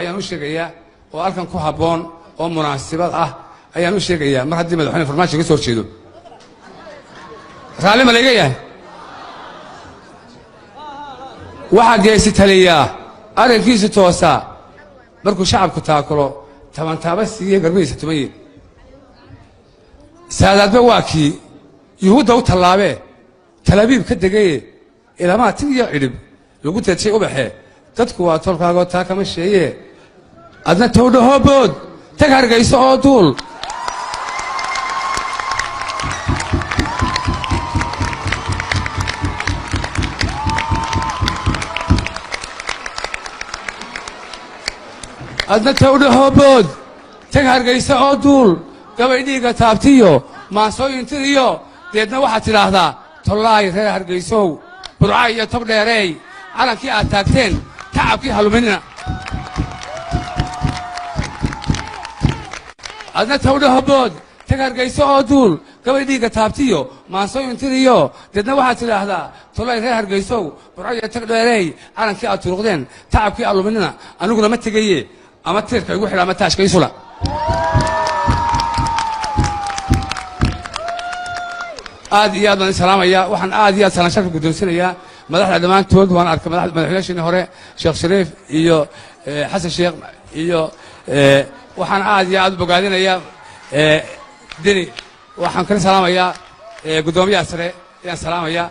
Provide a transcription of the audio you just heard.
ayaan u sheegayaa oo halkan ku habboon oo munaasabad ah ayaan u sheegayaa mar haddii madaxweyne farmaajo ka soo horjeedo raalli ma laga yahay waxaa geesi taliyaa arrinkiisu toosaa markuu shacabku taakulo tabantaaba siiye garbihiisa tumaye saadaadba waa kii yuhuudda u tallaabee talaabiib ka degaye ilamaa tig iyo cidhib lagu teedshay ubaxee dadku waa tolkaagoo taa kama sheeye adna towdhahoo bood tag hargayso oo duul adna towdhahoo bood tag hargayso oo duul gabay dhiigga taabtiyo maansooyintiriyo deedna waxaad tidhaahdaa tollaay reer hargaysow burca iyo tob dheereey calankii aad taagteen tacabkii haluminina adna towdhahobood tag hargayso oo duul gabay dhiigga taabtiyo maansooyintiriyo deedna waxaad tidhaahdaa tollaay reer hargaysow burca iyo tog dheereey calankii aad turuqdeen tacabkii haluminina aniguna ma tegaye ama tiirka igu xidha ama taashka isula aad iyo aad baan salaamayaa waxaan aad iyo aad salaan sharka guddoonsinayaa madaxda dhammaantood waan arkay madaxweynaasheenii hore sheekh shariif iyo xasan sheekh iyo waxaan aad iyo aad u bogaadinayaa deni waxaan kala salaamayaa guddoomiyaha sare ayaan salaamayaa